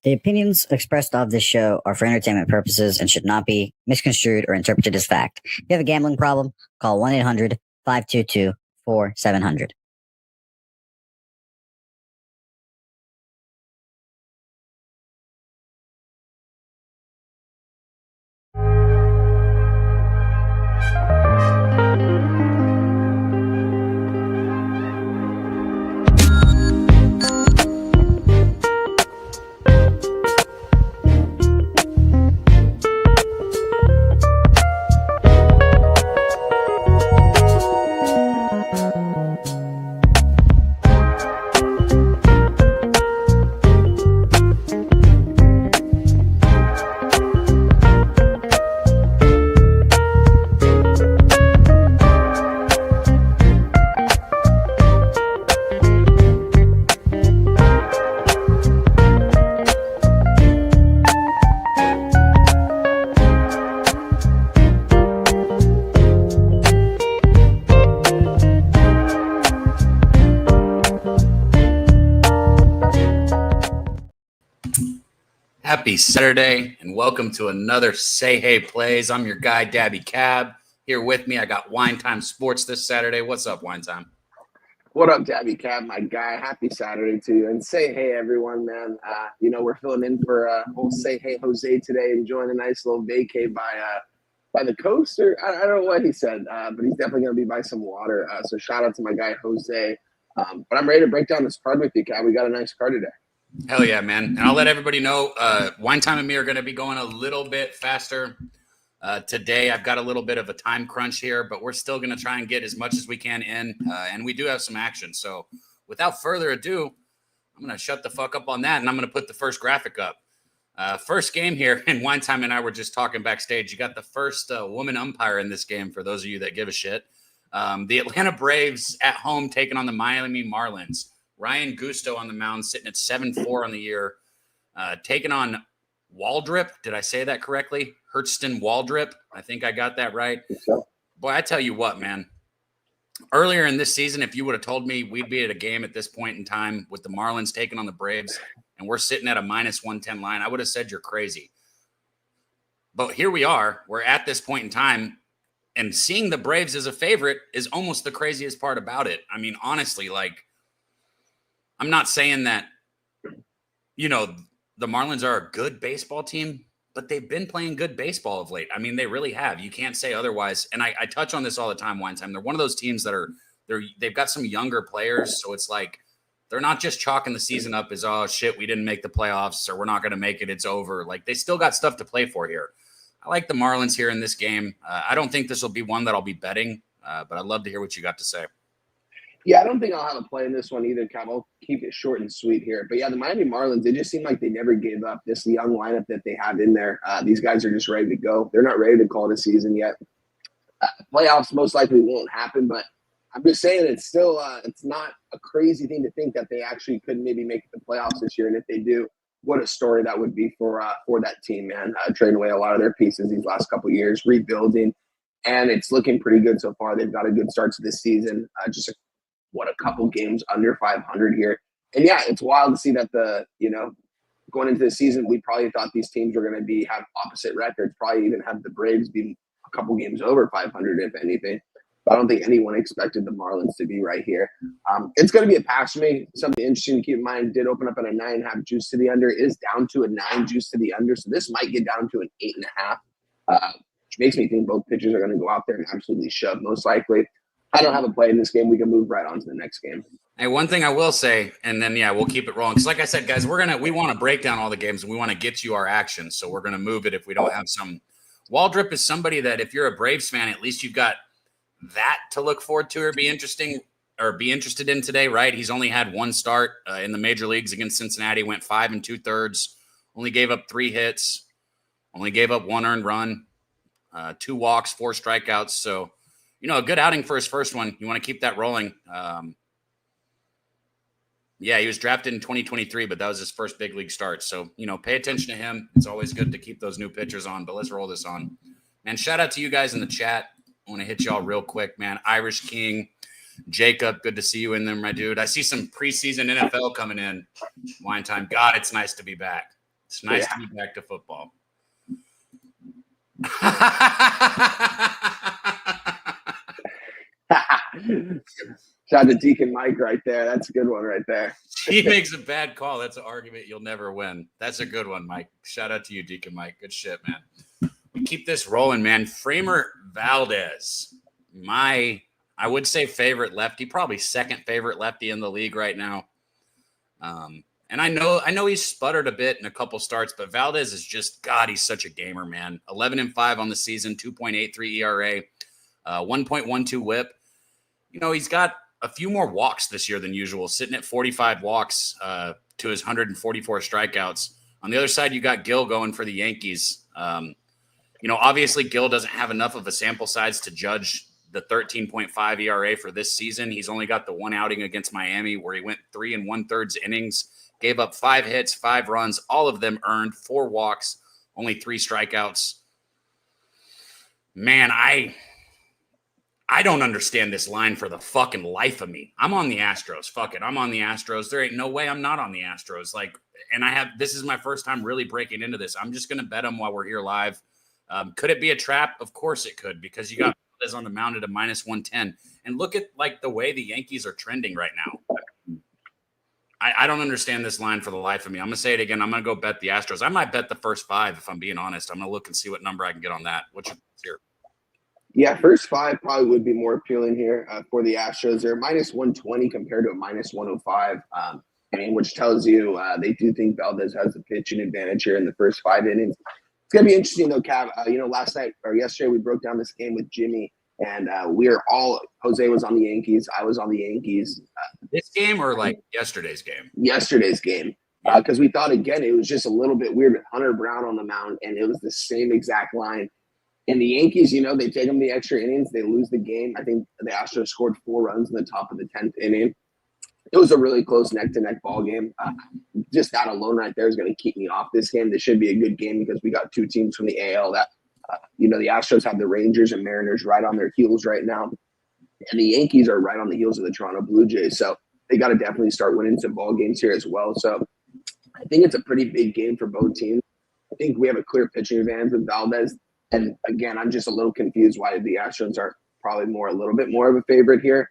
The opinions expressed of this show are for entertainment purposes and should not be misconstrued or interpreted as fact. If you have a gambling problem, call 1 800 522 4700. Happy Saturday and welcome to another Say Hey Plays. I'm your guy, Daby Cab. Here with me, I got Wine Time Sports this Saturday. What's up, Wine Time? What up, Daby Cab, my guy? Happy Saturday to you. And say hey, everyone, man. We're filling in for old Say Hey Jose today, enjoying a nice little vacay by the coast. Or I don't know what he said, but he's definitely going to be by some water. So shout out to my guy, Jose. But I'm ready to break down this card with you, Cab. We got a nice card today. Hell yeah, man. And I'll let everybody know, Wine Time and me are going to be going a little bit faster today. I've got a little bit of a time crunch here, but we're still going to try and get as much as we can in. And we do have some action. So without further ado, I'm going to shut the fuck up on that. And I'm going to put the first graphic up. First game here, and Wine Time and I were just talking backstage. You got the first woman umpire in this game, for those of you that give a shit. The Atlanta Braves at home taking on the Miami Marlins. Ryan Gusto on the mound, sitting at 7-4 on the year, taking on Waldrip. Did I say that correctly? Hertzton Waldrip. I think I got that right. Boy, I tell you what, man. Earlier in this season, if you would have told me we'd be at a game at this point in time with the Marlins taking on the Braves and we're sitting at a -110 line, I would have said you're crazy. But here we are. We're at this point in time, and seeing the Braves as a favorite is almost the craziest part about it. I mean, honestly, I'm not saying that, the Marlins are a good baseball team, but they've been playing good baseball of late. I mean, they really have. You can't say otherwise. And I touch on this all the time, Wine Time. They're one of those teams that they've got some younger players. So it's like, they're not just chalking the season up as, oh shit, we didn't make the playoffs or we're not going to make it. It's over. Like, they still got stuff to play for here. I like the Marlins here in this game. I don't think this will be one that I'll be betting, but I'd love to hear what you got to say. Yeah, I don't think I'll have a play in this one either, Cab. I'll keep it short and sweet here. But yeah, the Miami Marlins, they just seem like they never gave up. This young lineup that they have in there, these guys are just ready to go. They're not ready to call it a season yet. Playoffs most likely won't happen, but I'm just saying it's still it's not a crazy thing to think that they actually could maybe make the playoffs this year. And if they do, what a story that would be for that team, man. Trading away a lot of their pieces these last couple of years, rebuilding, and it's looking pretty good so far. They've got a good start to this season. A couple games under 500 here. And yeah, it's wild to see that going into the season, we probably thought these teams were going to have opposite records, probably even have the Braves be a couple games over 500, if anything. But I don't think anyone expected the Marlins to be right here. It's going to be a pass for me. Something interesting to keep in mind, did open up at a 9.5 juice to the under. It is down to a 9 juice to the under. So this might get down to an 8.5, which makes me think both pitchers are going to go out there and absolutely shove, most likely. I don't have a play in this game. We can move right on to the next game. Hey, one thing I will say, and then, we'll keep it rolling. Because like I said, guys, we want to break down all the games, and we want to get you our action. So we're going to move it if we don't have some. Waldrip is somebody that if you're a Braves fan, at least you've got that to look forward to or be interested in today, right? He's only had one start in the major leagues against Cincinnati, went 5 2/3, only gave up 3 hits, only gave up 1 earned run, 2 walks, 4 strikeouts. So, a good outing for his first one. You want to keep that rolling. He was drafted in 2023, but that was his first big league start. So, pay attention to him. It's always good to keep those new pitchers on, but let's roll this on. Man, shout out to you guys in the chat. I want to hit y'all real quick, man. Irish King, Jacob, good to see you in there, my dude. I see some preseason NFL coming in. Wine Time. God, it's nice to be back. It's nice to be back to football. Shout out to Deacon Mike right there. That's a good one right there. He makes a bad call. That's an argument you'll never win. That's a good one, Mike. Shout out to you, Deacon Mike. Good shit, man. We keep this rolling, man. Framer Valdez, I would say favorite lefty, probably second favorite lefty in the league right now. And I know he's sputtered a bit in a couple starts, but Valdez is just, God, he's such a gamer, man. 11-5 on the season, 2.83 ERA, 1.12 WHIP. You know, he's got a few more walks this year than usual, sitting at 45 walks to his 144 strikeouts. On the other side, you got Gil going for the Yankees. You know, obviously Gil doesn't have enough of a sample size to judge the 13.5 ERA for this season. He's only got the one outing against Miami where he went 3 1/3 innings, gave up 5 hits, 5 runs, all of them earned, 4 walks, only 3 strikeouts. Man, I don't understand this line for the fucking life of me. I'm on the Astros. Fuck it. I'm on the Astros. There ain't no way I'm not on the Astros. Like, and this is my first time really breaking into this. I'm just going to bet them while we're here live. Could it be a trap? Of course it could, because you got Valdez on the mound at a -110. And look at like the way the Yankees are trending right now. I don't understand this line for the life of me. I'm going to say it again. I'm going to go bet the Astros. I might bet the first 5 if I'm being honest. I'm going to look and see what number I can get on that. What's your thoughts here? Yeah, first 5 probably would be more appealing here for the Astros. They're -120 compared to a -105. I mean, which tells you they do think Valdez has the pitching advantage here in the first 5 innings. It's going to be interesting, though, Cav. You know, last night or yesterday, we broke down this game with Jimmy, and Jose was on the Yankees. I was on the Yankees. This game or like yesterday's game? Yesterday's game. Because we thought, again, it was just a little bit weird with Hunter Brown on the mound, and it was the same exact line. And the Yankees, you know, they take them the extra innings. They lose the game. I think the Astros scored 4 runs in the top of the 10th inning. It was a really close neck-to-neck ball game. Just that alone right there is going to keep me off this game. This should be a good game because we got 2 teams from the AL that, you know, the Astros have the Rangers and Mariners right on their heels right now. And the Yankees are right on the heels of the Toronto Blue Jays. So they got to definitely start winning some ball games here as well. So I think it's a pretty big game for both teams. I think we have a clear pitching advantage with Valdez. And again, I'm just a little confused why the Astros are probably a little bit more of a favorite here.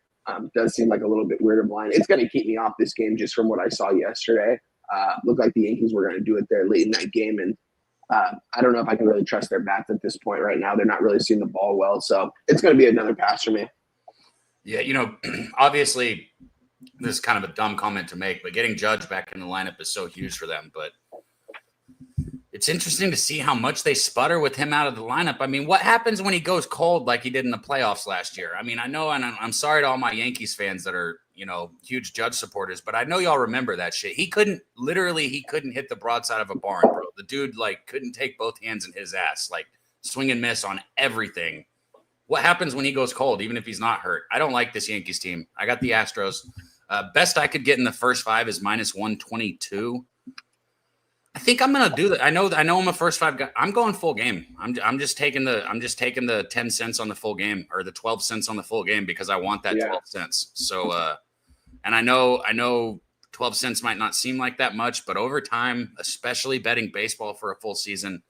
Does seem like a little bit weird of line. It's going to keep me off this game just from what I saw yesterday. Looked like the Yankees were going to do it there late in that game. And I don't know if I can really trust their bats at this point right now. They're not really seeing the ball well. So it's going to be another pass for me. Yeah, you know, obviously this is kind of a dumb comment to make, but getting Judge back in the lineup is so huge for them. But it's interesting to see how much they sputter with him out of the lineup. I mean, what happens when he goes cold like he did in the playoffs last year? I mean, I know, and I'm sorry to all my Yankees fans that are, you know, huge Judge supporters, but I know y'all remember that shit. He couldn't hit the broadside of a barn, bro. The dude, like, couldn't take both hands in his ass, like, swing and miss on everything. What happens when he goes cold, even if he's not hurt? I don't like this Yankees team. I got the Astros. Best I could get in the first 5 is -122. I think I'm gonna do that. I know I'm a first 5 guy. I'm going full game. I'm just taking the 10 cents on the full game or the 12 cents on the full game because I want that 12 cents. So and I know 12 cents might not seem like that much, but over time, especially betting baseball for a full season,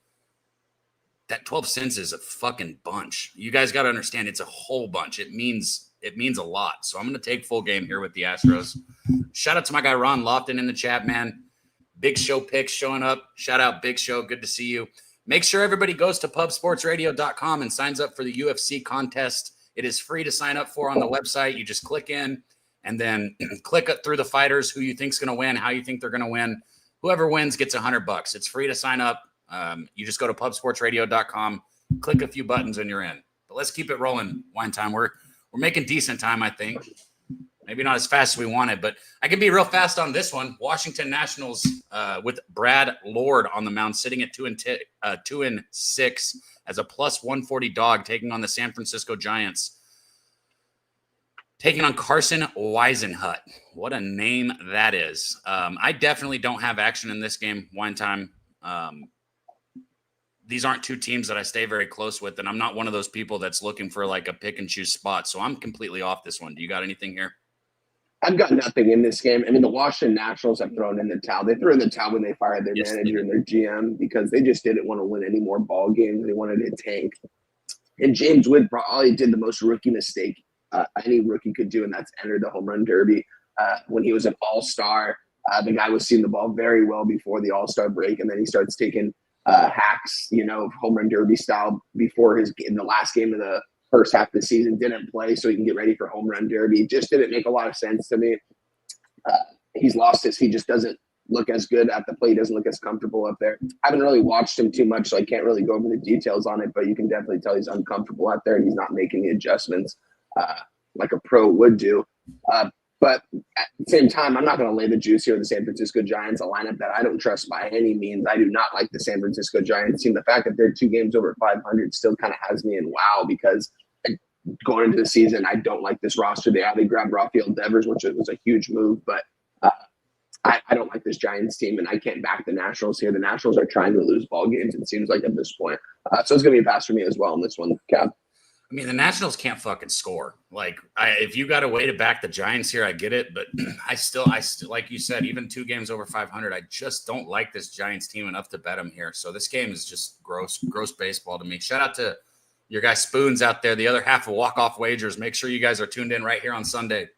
that 12 cents is a fucking bunch. You guys got to understand it's a whole bunch. It means a lot. So I'm going to take full game here with the Astros. Shout out to my guy Ron Lofton in the chat, man. Big Show picks showing up. Shout out Big Show. Good to see you. Make sure everybody goes to pubsportsradio.com and signs up for the UFC contest. It is free to sign up for on the website. You just click in and then click through the fighters, who you think's going to win, how you think they're going to win. Whoever wins gets $100. It's free to sign up. You just go to pubsportsradio.com, click a few buttons, and you're in. But let's keep it rolling. Wine time. We're making decent time, I think. Maybe not as fast as we wanted, but I can be real fast on this one. Washington Nationals with Brad Lord on the mound, sitting at 2-6 as a +140 dog, taking on the San Francisco Giants, taking on Carson Weisenhut. What a name that is. I definitely don't have action in this game. Wine time. These aren't 2 teams that I stay very close with, and I'm not one of those people that's looking for like a pick and choose spot. So I'm completely off this one. Do you got anything here? I've got nothing in this game. I mean, the Washington Nationals have thrown in the towel. They threw in the towel when they fired their manager and their GM because they just didn't want to win any more ball games. They wanted to tank. And James Wood probably did the most rookie mistake any rookie could do, and that's enter the home run derby. When he was an all-star, the guy was seeing the ball very well before the all-star break, and then he starts taking hacks, home run derby style before in the last game of the first half of the season, didn't play so he can get ready for home run derby. Just didn't make a lot of sense to me. He's lost he just doesn't look as good at the plate, doesn't look as comfortable up there. I haven't really watched him too much, so I can't really go over the details on it, but you can definitely tell he's uncomfortable out there and he's not making the adjustments like a pro would do. But at the same time, I'm not going to lay the juice here with the San Francisco Giants, a lineup that I don't trust by any means. I do not like the San Francisco Giants team. The fact that they're 2 games over 500 still kind of has me in wow, because going into the season, I don't like this roster. They grabbed Rafael Devers, which was a huge move, but I don't like this Giants team, and I can't back the Nationals here. The Nationals are trying to lose ball games, it seems like, at this point. So it's going to be a pass for me as well in this one, Cap. I mean, the Nationals can't fucking score. If you got a way to back the Giants here, I get it. But I still, like you said, even 2 games over 500, I just don't like this Giants team enough to bet them here. So this game is just gross baseball to me. Shout out to your guy Spoons out there, the other half of Walk-Off Wagers. Make sure you guys are tuned in right here on Sunday.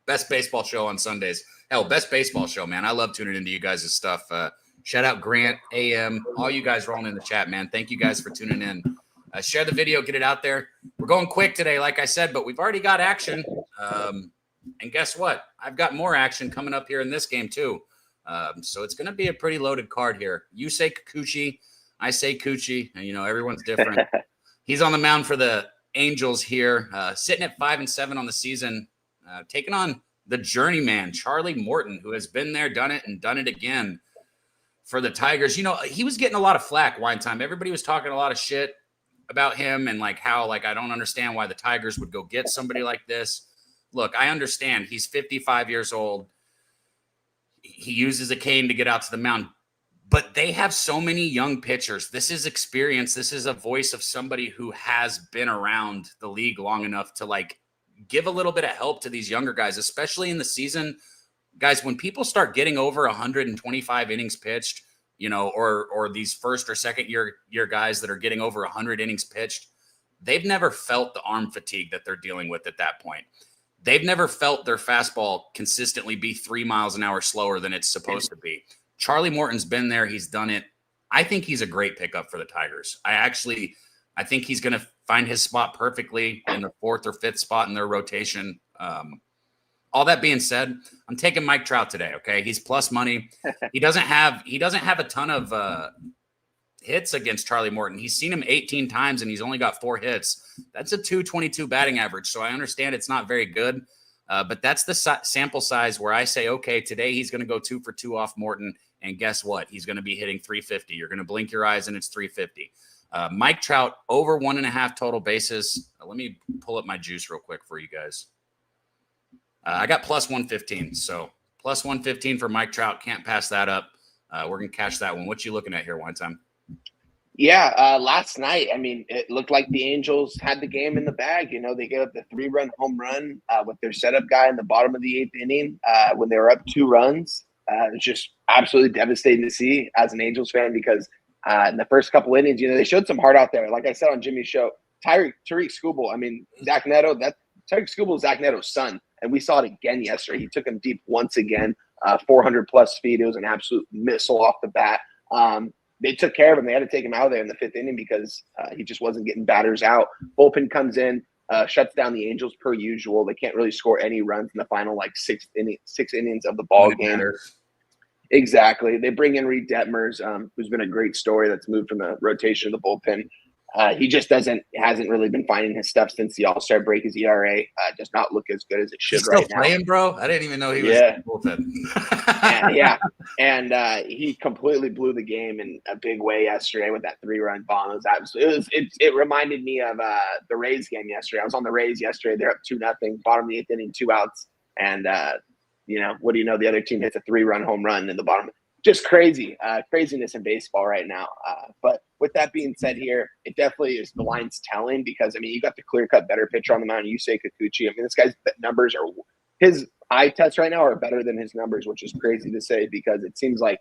Best baseball show on Sundays. Hell, best baseball show, man. I love tuning into you guys' stuff. Shout out Grant, AM, all you guys rolling in the chat, man. Thank you guys for tuning in. Share the video, get it out there. We're going quick today, like I said, but we've already got action. And guess what? I've got more action coming up here in this game too. So it's going to be a pretty loaded card here. You say Kikuchi, I say Coochie, and everyone's different. He's on the mound for the Angels here, sitting at 5-7 on the season, taking on the journeyman, Charlie Morton, who has been there, done it, and done it again for the Tigers. He was getting a lot of flack one time. Everybody was talking a lot of shit about him and how I don't understand why the Tigers would go get somebody like this. Look, I understand he's 55 years old. He uses a cane to get out to the mound, but they have so many young pitchers. This is experience. This is a voice of somebody who has been around the league long enough to give a little bit of help to these younger guys, especially in the season. Guys, when people start getting over 125 innings pitched, or these first or second year guys that are getting over 100 innings pitched, they've never felt the arm fatigue that they're dealing with at that point. They've never felt their fastball consistently be 3 miles an hour slower than it's supposed to be. Charlie Morton's been there. He's done it. I think he's a great pickup for the Tigers. I think he's going to find his spot perfectly in the 4th or 5th spot in their rotation. All that being said, I'm taking Mike Trout today. Okay, he's plus money. He doesn't have a ton of hits against Charlie Morton. He's seen him 18 times and he's only got 4 hits. That's a .222 batting average. So I understand it's not very good, but that's the sample size where I say, okay, today he's going to go 2 for 2 off Morton, and guess what? He's going to be hitting 350. You're going to blink your eyes and it's 350. Mike Trout over 1.5 total bases. Let me pull up my juice real quick for you guys. I got plus 115. So plus 115 for Mike Trout. Can't pass that up. We're going to cash that one. What you looking at here, one time? Yeah, last night, it looked like the Angels had the game in the bag. They gave up the 3-run home run with their setup guy in the bottom of the 8th inning when they were up 2 runs. It was just absolutely devastating to see as an Angels fan because in the first couple innings, they showed some heart out there. Like I said on Jimmy's show, Tariq Skubal, Zach Neto, Tariq Skubal is Zach Neto's son. And we saw it again yesterday. He took him deep once again, 400-plus feet. It was an absolute missile off the bat. They took care of him. They had to take him out of there in the 5th inning because he just wasn't getting batters out. Bullpen comes in, shuts down the Angels per usual. They can't really score any runs in the final 6 innings of the ball game. Exactly. They bring in Reed Detmers, who's been a great story that's moved from the rotation to the bullpen. He just hasn't really been finding his stuff since the All-Star break. His ERA does not look as good as it should right now. Still playing, bro? I didn't even know he was in the bullpen. And he completely blew the game in a big way yesterday with that 3-run bomb. It reminded me of the Rays game yesterday. I was on the Rays yesterday. They're up 2-0, bottom of the 8th inning, 2 outs, and what do you know? The other team hits a 3-run home run in the bottom. Just craziness in baseball right now. But with that being said here, it definitely is the line's telling because, you got the clear-cut better pitcher on the mound, Yusei Kikuchi. This guy's numbers are his eye tests right now are better than his numbers, which is crazy to say because it seems like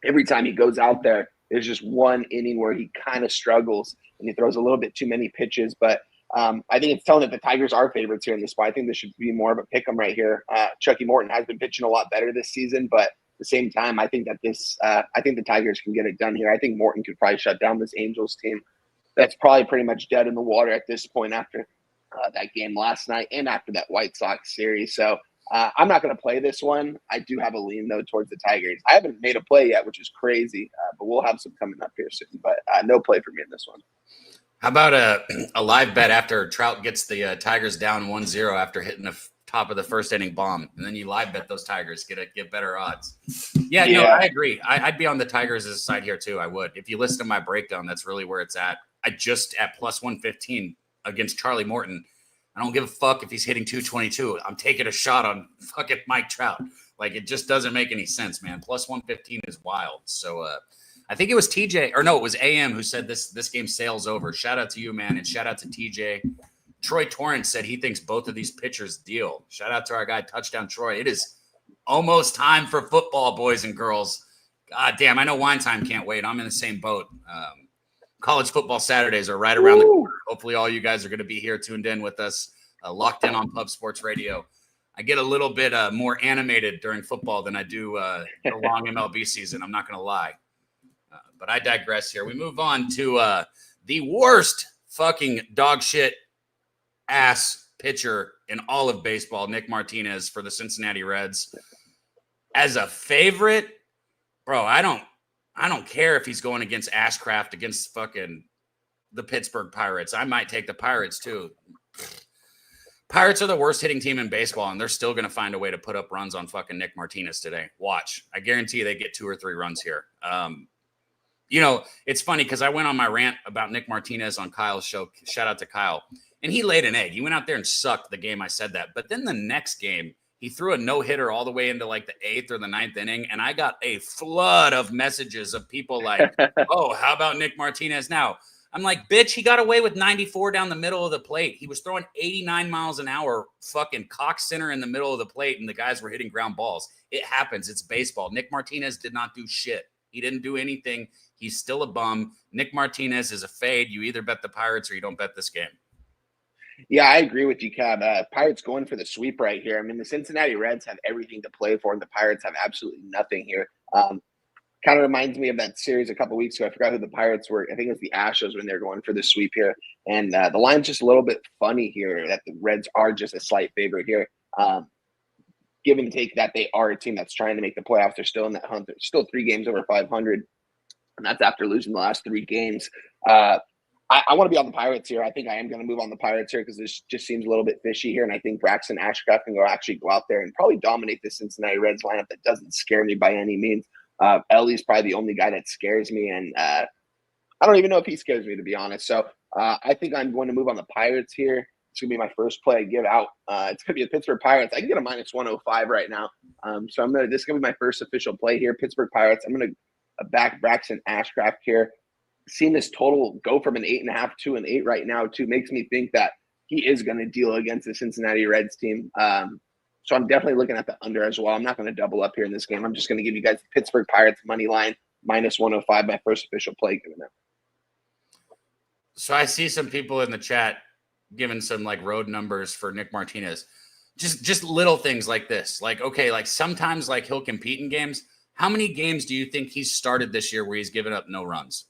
every time he goes out there, there's just one inning where he kind of struggles and he throws a little bit too many pitches. But I think it's telling that the Tigers are favorites here in this spot. I think this should be more of a pick 'em right here. Chucky Morton has been pitching a lot better this season, but at the same time, I think that I think the Tigers can get it done here. I think Morton could probably shut down this Angels team. That's probably pretty much dead in the water at this point after that game last night and after that White Sox series. So I'm not going to play this one. I do have a lean, though, towards the Tigers. I haven't made a play yet, which is crazy, but we'll have some coming up here soon. But no play for me in this one. How about a live bet after Trout gets the Tigers down 1-0 after hitting the top of the first inning bomb, and then you live bet those Tigers, get better odds. Yeah, no, I agree. I'd be on the Tigers' side here too. I would. If you listen to my breakdown, that's really where it's at. I just at plus 115 against Charlie Morton. I don't give a fuck if he's hitting 222. I'm taking a shot on fucking Mike Trout. Like, it just doesn't make any sense, man. Plus 115 is wild. So I think it was TJ, or no, it was AM who said this game sails over. Shout out to you, man, and shout out to TJ. Troy Torrance said he thinks both of these pitchers deal. Shout out to our guy, Touchdown Troy. It is almost time for football, boys and girls. God damn, I know Wine Time can't wait. I'm in the same boat. College football Saturdays are right around the corner. Hopefully all you guys are going to be here tuned in with us, locked in on Pub Sports Radio. I get a little bit more animated during football than I do the long MLB season. I'm not going to lie. But I digress here. We move on to the worst fucking dog shit ass pitcher in all of baseball, Nick Martinez for the Cincinnati Reds. As a favorite, bro, I don't care if he's going against Ashcraft, against fucking the Pittsburgh Pirates. I might take the Pirates too. Pirates are the worst hitting team in baseball, and they're still going to find a way to put up runs on fucking Nick Martinez today. Watch. I guarantee they get 2 or 3 runs here. You know, it's funny because I went on my rant about Nick Martinez on Kyle's show. Shout out to Kyle. And he laid an egg. He went out there and sucked the game I said that. But then the next game, he threw a no-hitter all the way into like the 8th or the 9th inning, and I got a flood of messages of people like, oh, how about Nick Martinez now? I'm like, bitch, he got away with 94 down the middle of the plate. He was throwing 89 miles an hour, fucking cock center in the middle of the plate, and the guys were hitting ground balls. It happens. It's baseball. Nick Martinez did not do shit. He didn't do anything. He's still a bum. Nick Martinez is a fade. You either bet the Pirates or you don't bet this game. Yeah, I agree with you, Cab. Pirates going for the sweep right here. I mean, the Cincinnati Reds have everything to play for, and the Pirates have absolutely nothing here. Kind of reminds me of that series a couple weeks ago. I forgot who the Pirates were. I think it was the Astros when they were going for the sweep here. And the line's just a little bit funny here that the Reds are just a slight favorite here. Give and take that they are a team that's trying to make the playoffs. They're still in that hunt. They're still 3 games over 500, and that's after losing the last 3 games. I want to be on the Pirates here. I think I am going to move on the Pirates here because this just seems a little bit fishy here. And I think Braxton Ashcraft can actually go out there and probably dominate the Cincinnati Reds lineup. That doesn't scare me by any means. Ellie's probably the only guy that scares me. And I don't even know if he scares me, to be honest. So I think I'm going to move on the Pirates here. It's going to be my first play I give out. It's going to be the Pittsburgh Pirates. I can get a minus 105 right now. So this is going to be my first official play here. Pittsburgh Pirates. I'm going to back Braxton Ashcraft here. Seeing this total go from an 8.5 to an 8 right now, too, makes me think that he is going to deal against the Cincinnati Reds team. So I'm definitely looking at the under as well. I'm not going to double up here in this game. I'm just going to give you guys the Pittsburgh Pirates money line minus 105, my first official play given out. So I see some people in the chat giving some like road numbers for Nick Martinez. Just little things like this. Like, okay, like sometimes like he'll compete in games. How many games do you think he's started this year where he's given up no runs?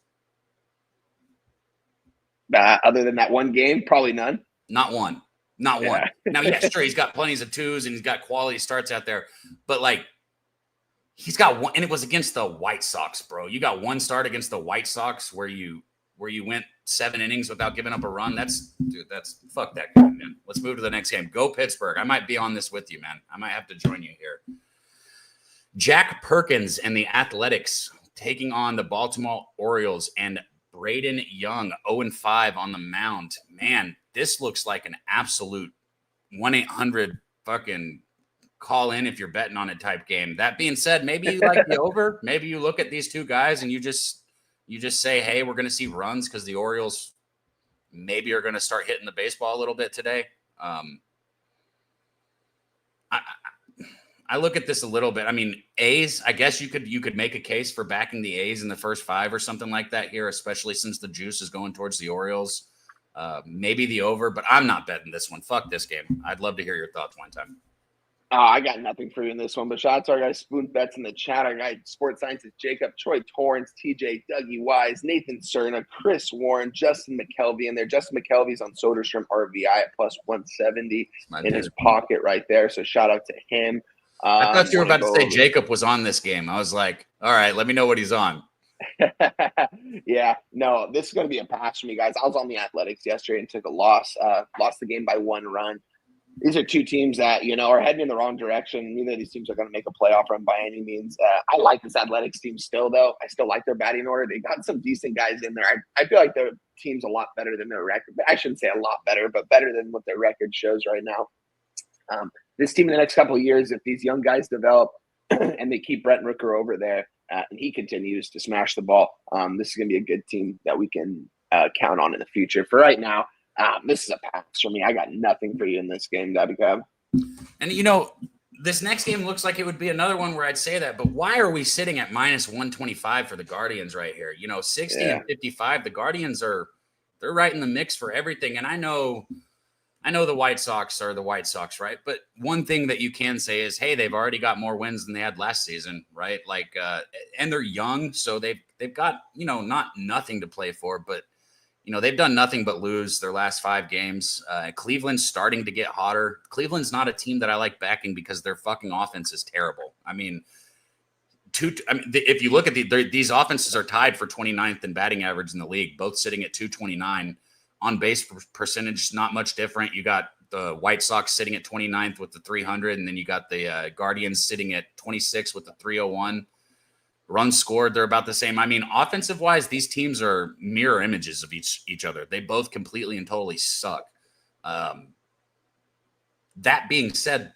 Other than that one game, probably none. Not one. Now, yeah, sure, he's got plenty of 2s and he's got quality starts out there. But, like, he's got one – and it was against the White Sox, bro. You got one start against the White Sox where you went 7 innings without giving up a run. That's – fuck that game, man. Let's move to the next game. Go Pittsburgh. I might be on this with you, man. I might have to join you here. Jack Perkins and the Athletics taking on the Baltimore Orioles and Braden Young, 0-5 on the mound. Man, this looks like an absolute 1-800 fucking call in if you're betting on it type game. That being said, maybe you like the over. Maybe you look at these 2 guys and you just say, hey, we're going to see runs because the Orioles maybe are going to start hitting the baseball a little bit today. I'm I look at this a little bit. I mean, A's, I guess you could make a case for backing the A's in the first 5 or something like that here, especially since the juice is going towards the Orioles. Maybe the over, but I'm not betting this one. Fuck this game. I'd love to hear your thoughts one time. I got nothing for you in this one, but shout out to our guy Spoon Bets in the chat. Our guy Sports Scientist Jacob, Troy Torrance, TJ, Dougie Wise, Nathan Cerna, Chris Warren, Justin McKelvey in there. Justin McKelvey's on Soderstrom RVI at plus 170 in his pocket right there. So shout out to him. I thought you were about to say Jacob was on this game. I was like, all right, let me know what he's on. Yeah, no, this is going to be a pass for me, guys. I was on the Athletics yesterday and took a loss. Lost the game by 1 run. These are 2 teams that, are heading in the wrong direction. Neither of these teams are going to make a playoff run by any means. I like this Athletics team still, though. I still like their batting order. They got some decent guys in there. I feel like their team's a lot better than their record. I shouldn't say a lot better, but better than what their record shows right now. This team in the next couple of years, if these young guys develop and they keep Brent Rooker over there and he continues to smash the ball, this is going to be a good team that we can count on in the future. For right now, this is a pass for me. I got nothing for you in this game, Daby Cab. And, this next game looks like it would be another one where I'd say that, but why are we sitting at minus 125 for the Guardians right here? 60 and 55, the Guardians they're right in the mix for everything. And I know the White Sox are the White Sox, right? But one thing that you can say is, hey, they've already got more wins than they had last season, right? Like, and they're young, so they've got, not nothing to play for, but they've done nothing but lose their last 5 games. Cleveland's starting to get hotter. Cleveland's not a team that I like backing because their fucking offense is terrible. I mean, if you look at these offenses are tied for 29th in batting average in the league, both sitting at 229. On base percentage, not much different. You got the White Sox sitting at 29th with the 300, and then you got the Guardians sitting at 26 with the 301. Runs scored, they're about the same. I mean, offensive-wise, these teams are mirror images of each other. They both completely and totally suck. That being said,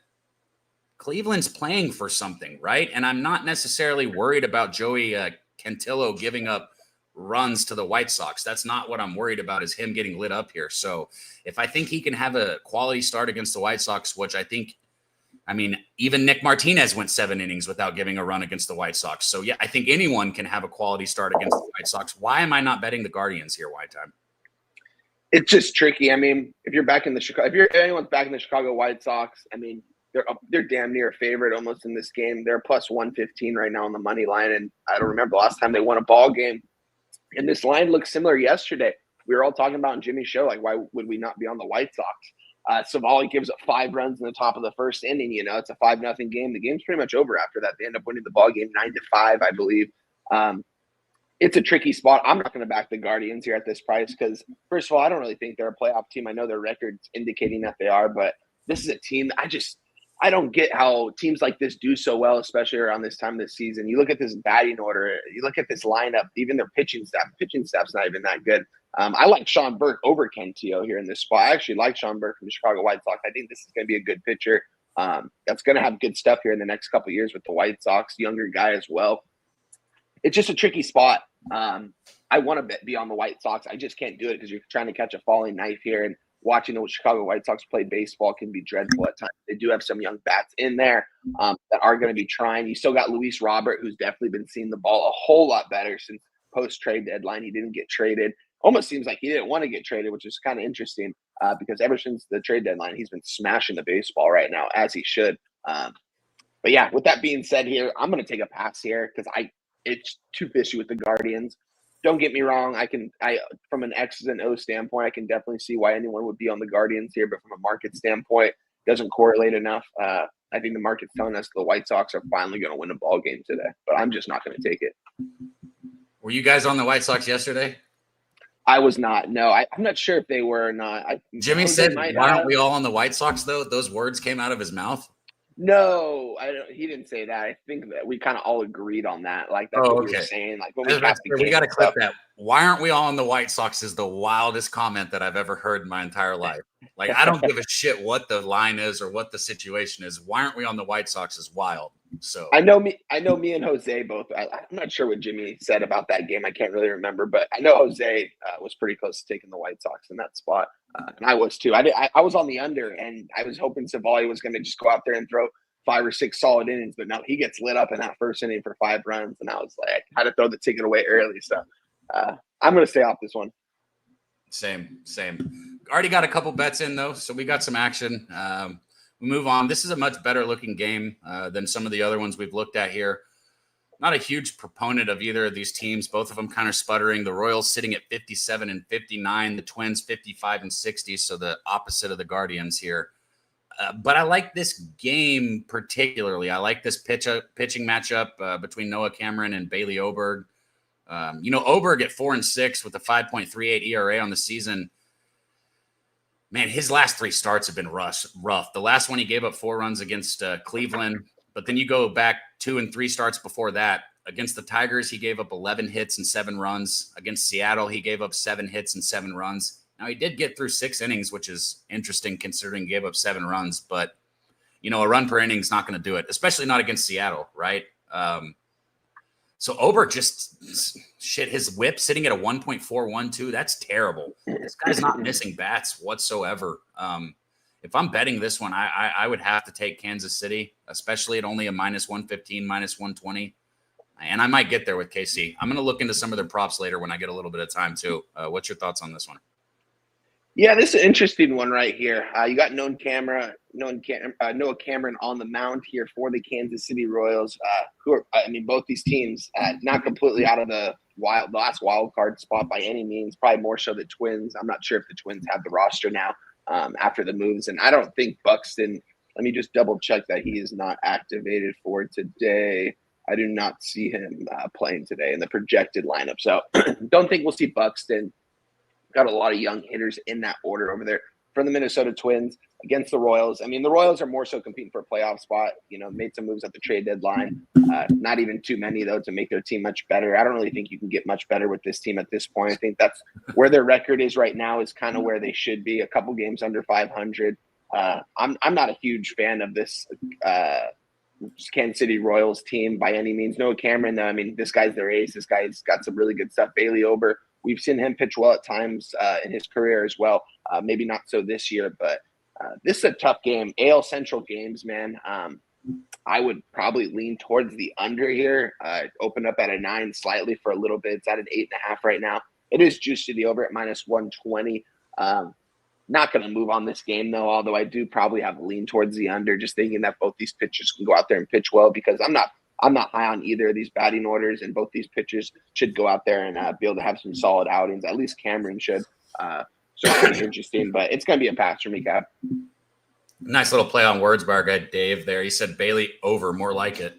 Cleveland's playing for something, right? And I'm not necessarily worried about Joey Cantillo giving up runs to the White Sox. That's not what I'm worried about, is him getting lit up here. So if I think he can have a quality start against the White Sox, which even Nick Martinez went 7 innings without giving a run against the White Sox. So yeah, I think anyone can have a quality start against the White Sox. Why am I not betting the Guardians here, White Time? It's just tricky. I mean, if anyone's backing the Chicago White Sox, I mean, they're damn near a favorite almost in this game. They're plus 115 right now on the money line. And I don't remember the last time they won a ball game. And this line looked similar yesterday. We were all talking about in Jimmy's show, like, why would we not be on the White Sox? Savali gives up 5 runs in the top of the first inning. It's a 5-0 game. The game's pretty much over after that. They end up winning the ball game 9-5, I believe. It's a tricky spot. I'm not going to back the Guardians here at this price because, first of all, I don't really think they're a playoff team. I know their record's indicating that they are, but this is a team that I don't get how teams like this do so well, especially around this time of the season. You look at this batting order, you look at this lineup, even their pitching staff. Pitching staff's not even that good. I like Sean Burke over Cantillo here in this spot. I actually like Sean Burke from the Chicago White Sox. I think this is going to be a good pitcher. That's going to have good stuff here in the next couple of years with the White Sox, younger guy as well. It's just a tricky spot. I want to be on the White Sox. I just can't do it because you're trying to catch a falling knife here. And watching the Chicago White Sox play baseball can be dreadful at times. They do have some young bats in there that are going to be trying. You still got Luis Robert, who's definitely been seeing the ball a whole lot better since post-trade deadline. He didn't get traded. Almost seems like he didn't want to get traded, which is kind of interesting because ever since the trade deadline, he's been smashing the baseball right now, as he should. But yeah, with that being said here, I'm going to take a pass here because it's too fishy with the Guardians. Don't get me wrong. I from an X's and O standpoint, I can definitely see why anyone would be on the Guardians here, but from a market standpoint, it doesn't correlate enough. I think the market's telling us the White Sox are finally going to win a ball game today, but I'm just not going to take it. Were you guys on the White Sox yesterday? I was not. No, I'm not sure if they were or not. Jimmy said, "Why aren't we all on the White Sox?" Though those words came out of his mouth. No, he didn't say that. I think that we kind of all agreed on that. Like that's what we were saying. Like when we got to clip that. Why aren't we all on the White Sox? Is the wildest comment that I've ever heard in my entire life. Like, I don't give a shit what the line is or what the situation is. Why aren't we on the White Sox is wild. So I know me and Jose both. I'm not sure what Jimmy said about that game. I can't really remember, but I know Jose was pretty close to taking the White Sox in that spot, and I was too. I was on the under, and I was hoping Savali was going to just go out there and throw 5 or 6 solid innings, but no, he gets lit up in that first inning for 5 runs, and I was like, I had to throw the ticket away early. So I'm going to stay off this one. Same. Already got a couple bets in though, so we got some action. We move on. This is a much better looking game than some of the other ones we've looked at here. Not a huge proponent of either of these teams. Both of them kind of sputtering. The Royals sitting at 57 and 59. The Twins 55 and 60. So the opposite of the Guardians here. But I like this game particularly. I like this pitching matchup between Noah Cameron and Bailey Oberg. Oberg at 4-6 with a 5.38 ERA on the season. Man, his last 3 starts have been rough. The last one he gave up 4 runs against Cleveland, but then you go back 2 and 3 starts before that. Against the Tigers, he gave up 11 hits and 7 runs. Against Seattle, he gave up 7 hits and 7 runs. Now, he did get through 6 innings, which is interesting considering he gave up 7 runs, but, a run per inning is not going to do it, especially not against Seattle, right? So Oberg his whip sitting at a 1.412. That's terrible. This guy's not missing bats whatsoever. If I'm betting this one, I would have to take Kansas City, especially at only a -115, -120. And I might get there with KC. I'm going to look into some of their props later when I get a little bit of time too. What's your thoughts on this one? Yeah, this is an interesting one right here. You got Noah Cameron on the mound here for the Kansas City Royals, both these teams not completely out of the last wild card spot by any means, probably more so the Twins. I'm not sure if the Twins have the roster now after the moves, and I don't think Buxton, let me just double check that he is not activated for today. I do not see him playing today in the projected lineup, so don't think we'll see Buxton. Got a lot of young hitters in that order over there from the Minnesota Twins against the Royals. I mean, the Royals are more so competing for a playoff spot, made some moves at the trade deadline. Not even too many, though, to make their team much better. I don't really think you can get much better with this team at this point. I think that's where their record is right now is kind of where they should be, a couple games under 500. I'm not a huge fan of this Kansas City Royals team by any means. Noah Cameron, though, this guy's their ace. This guy's got some really good stuff. Bailey Ober, we've seen him pitch well at times in his career as well. Maybe not so this year, but this is a tough game. AL Central games, man. I would probably lean towards the under here. Open up at a 9 slightly for a little bit. It's at an 8.5 right now. It is juiced to the over at -120. Not going to move on this game, though, although I do probably have a lean towards the under, just thinking that both these pitchers can go out there and pitch well, because I'm not high on either of these batting orders, and both these pitchers should go out there and be able to have some solid outings. At least Cameron should. So it's going to be interesting, but it's going to be a pass for me, Cap. Nice little play on words by our guy Dave there. He said Bailey over, more like it.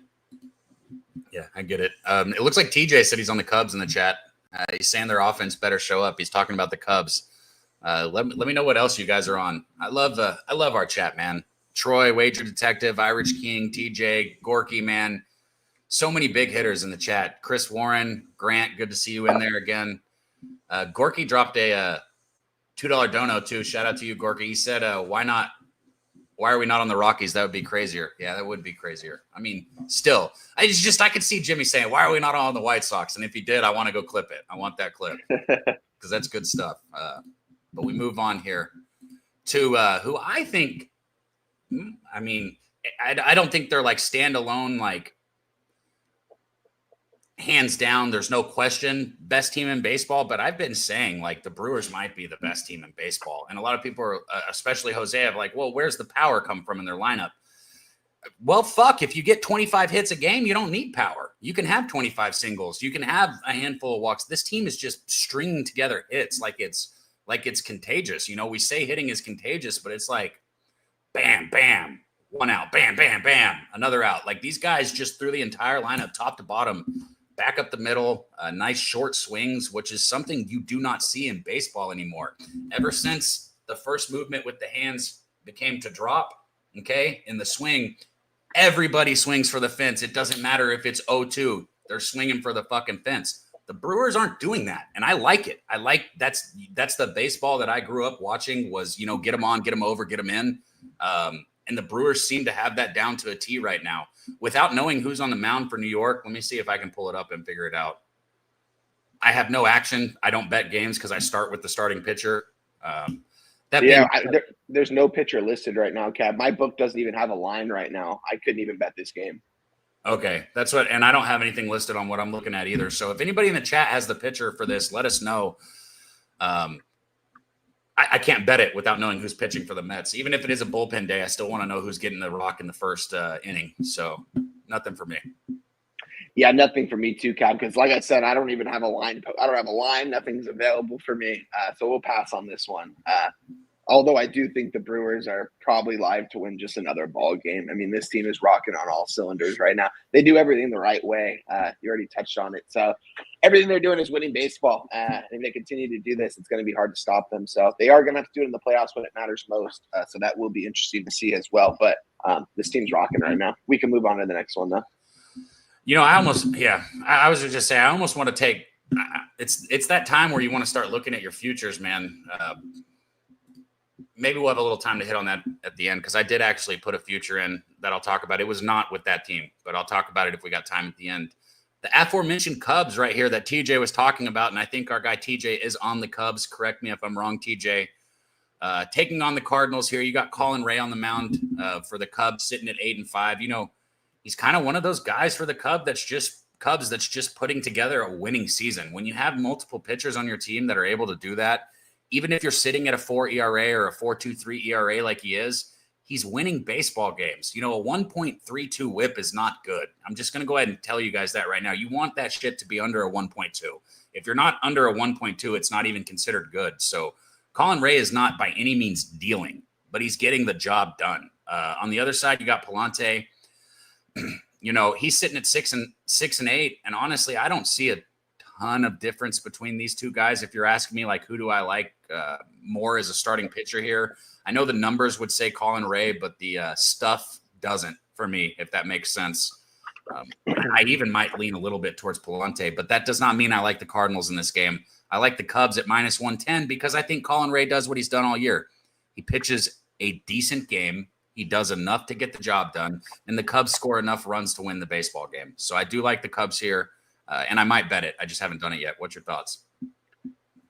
Yeah, I get it. It looks like TJ said he's on the Cubs in the chat. He's saying their offense better show up. He's talking about the Cubs. Let me know what else you guys are on. I love our chat, man. Troy, Wager Detective, Irish King, TJ, Gorky, man. So many big hitters in the chat. Chris Warren, Grant, good to see you in there again. Gorky dropped a $2 dono too. Shout out to you, Gorky. He said, why are we not on the Rockies? That would be crazier. Yeah, that would be crazier. I mean, still, I could see Jimmy saying, why are we not on the White Sox? And if he did, I want to go clip it. I want that clip because that's good stuff. But we move on here to who I think, I don't think they're like standalone, like hands down, there's no question best team in baseball, but I've been saying like the Brewers might be the best team in baseball. And a lot of people are, especially Jose, have like, well, where's the power come from in their lineup? Well, fuck, if you get 25 hits a game, you don't need power. You can have 25 singles. You can have a handful of walks. This team is just stringing together hits like it's contagious. We say hitting is contagious, but it's like bam, bam, one out, bam, bam, bam, another out. Like these guys just threw the entire lineup top to bottom, back up the middle, nice short swings, which is something you do not see in baseball anymore. Ever since the first movement with the hands became to drop, okay, in the swing, everybody swings for the fence. It doesn't matter if it's 0-2. They're swinging for the fucking fence. The Brewers aren't doing that, and I like it. That's the baseball that I grew up watching was, get them on, get them over, get them in. And the Brewers seem to have that down to a T right now. Without knowing who's on the mound for New York, let me see if I can pull it up and figure it out. I have no action. I don't bet games because I start with the starting pitcher. There's no pitcher listed right now, Cab. My book doesn't even have a line right now. I couldn't even bet this game. Okay, and I don't have anything listed on what I'm looking at either. So if anybody in the chat has the pitcher for this, let us know. I can't bet it without knowing who's pitching for the Mets. Even if it is a bullpen day, I still want to know who's getting the rock in the first inning. So nothing for me. Yeah, nothing for me too, Cab, because like I said, I don't even have a line. I don't have a line. Nothing's available for me. So we'll pass on this one. Although I do think the Brewers are probably live to win just another ball game. I mean, this team is rocking on all cylinders right now. They do everything the right way. You already touched on it. So everything they're doing is winning baseball. And if they continue to do this, it's going to be hard to stop them. So they are going to have to do it in the playoffs when it matters most. So that will be interesting to see as well. But this team's rocking right now. We can move on to the next one, though. I was going to say, I almost want to take it's that time where you want to start looking at your futures, man. Maybe we'll have a little time to hit on that at the end because I did actually put a future in that I'll talk about. It was not with that team, but I'll talk about it if we got time at the end. The aforementioned Cubs right here that TJ was talking about, and I think our guy TJ is on the Cubs. Correct me if I'm wrong, TJ. Taking on the Cardinals here, you got Colin Ray on the mound for the Cubs, sitting at 8-5. He's kind of one of those guys for the Cubs that's just putting together a winning season. When you have multiple pitchers on your team that are able to do that, even if you're sitting at a 4 ERA or a 4.23 ERA like he is, he's winning baseball games. A 1.32 whip is not good. I'm just going to go ahead and tell you guys that right now. You want that shit to be under a 1.2. If you're not under a 1.2, it's not even considered good. So Colin Ray is not by any means dealing, but he's getting the job done. On the other side, you got Palante. He's sitting at 6 and 8. And honestly, I don't see a ton of difference between these two guys. If you're asking me, like, who do I like more as a starting pitcher here? I know the numbers would say Colin Ray, but the stuff doesn't for me, if that makes sense. I even might lean a little bit towards Palante, but that does not mean I like the Cardinals in this game. I like the Cubs at -110 because I think Colin Ray does what he's done all year. He pitches a decent game. He does enough to get the job done, and the Cubs score enough runs to win the baseball game. So I do like the Cubs here, and I might bet it. I just haven't done it yet. What's your thoughts?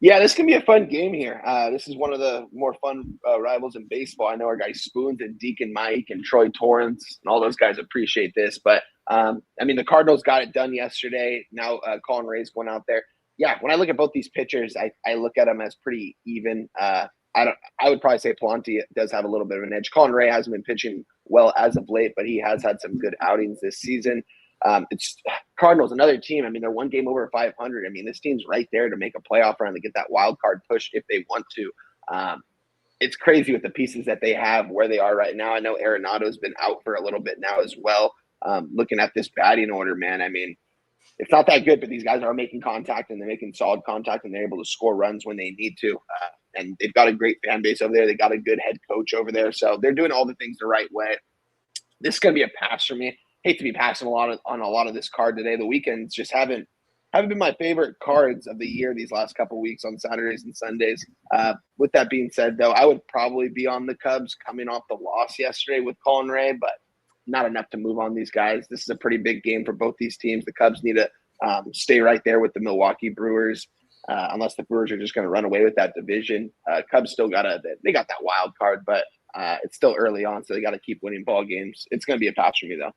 Yeah, this can be a fun game here. This is one of the more fun rivals in baseball. I know our guys Spoons and Deacon Mike and Troy Torrance and all those guys appreciate this. But, the Cardinals got it done yesterday. Now Colin Ray's going out there. Yeah, when I look at both these pitchers, I look at them as pretty even. I would probably say Palante does have a little bit of an edge. Colin Ray hasn't been pitching well as of late, but he has had some good outings this season. It's Cardinals, another team. They're one game over 500. This team's right there to make a playoff run to get that wild card push if they want to. It's crazy with the pieces that they have where they are right now. I know Arenado's been out for a little bit now as well. Looking at this batting order, man, it's not that good, but these guys are making contact and they're making solid contact and they're able to score runs when they need to. And they've got a great fan base over there. They got a good head coach over there. So they're doing all the things the right way. This is going to be a pass for me. Hate to be passing on a lot of this card today. The weekends just haven't been my favorite cards of the year these last couple of weeks on Saturdays and Sundays. With that being said, though, I would probably be on the Cubs coming off the loss yesterday with Colin Ray, but not enough to move on these guys. This is a pretty big game for both these teams. The Cubs need to stay right there with the Milwaukee Brewers, unless the Brewers are just going to run away with that division. Cubs still got that wild card, but it's still early on, so they got to keep winning ball games. It's going to be a pass for me, though.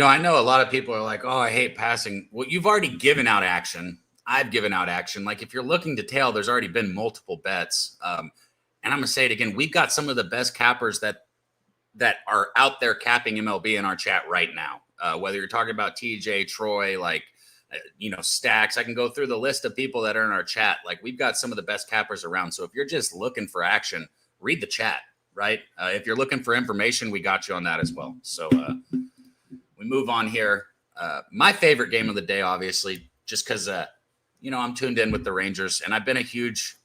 I know a lot of people are like, oh, I hate passing. Well, you've already given out action. I've given out action. Like, if you're looking to tail, there's already been multiple bets. And I'm going to say it again. We've got some of the best cappers that are out there capping MLB in our chat right now. Whether you're talking about TJ, Troy, Stacks, I can go through the list of people that are in our chat. Like, we've got some of the best cappers around. So if you're just looking for action, read the chat, right? If you're looking for information, we got you on that as well. So we move on here. My favorite game of the day, obviously, just because, I'm tuned in with the Rangers, and I've been a huge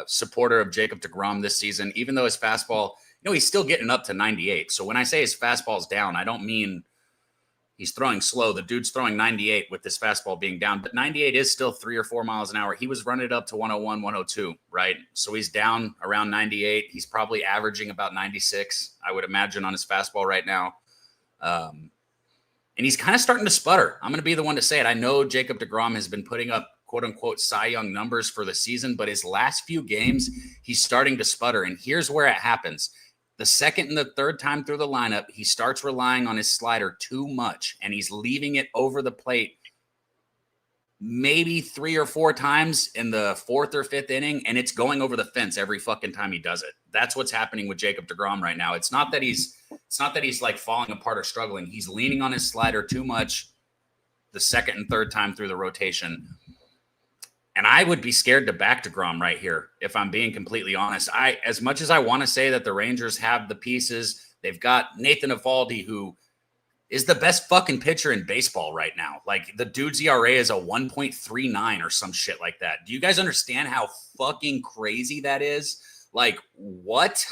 supporter of Jacob deGrom this season, even though his fastball, he's still getting up to 98. So when I say his fastball's down, I don't mean He's throwing slow. The dude's throwing 98 with this fastball being down, but 98 is still 3 or 4 miles an hour. He was running it up to 101, 102, right? So he's down around 98. He's probably averaging about 96, I would imagine, on his fastball right now. And he's kind of starting to sputter. I'm going to be the one to say it. I know Jacob deGrom has been putting up quote unquote Cy Young numbers for the season, but his last few games, he's starting to sputter. And here's where it happens. The second and the third time through the lineup, he starts relying on his slider too much, and he's leaving it over the plate maybe 3 or 4 times in the 4th or 5th inning, and it's going over the fence every fucking time he does it. That's what's happening with Jacob deGrom right now. It's not that he's like falling apart or struggling. He's leaning on his slider too much the second and third time through the rotation. And I would be scared to back deGrom right here, if I'm being completely honest. As much as I want to say that the Rangers have the pieces, they've got Nathan Eovaldi, who is the best fucking pitcher in baseball right now. Like, the dude's ERA is a 1.39 or some shit like that. Do you guys understand how fucking crazy that is? Like, what?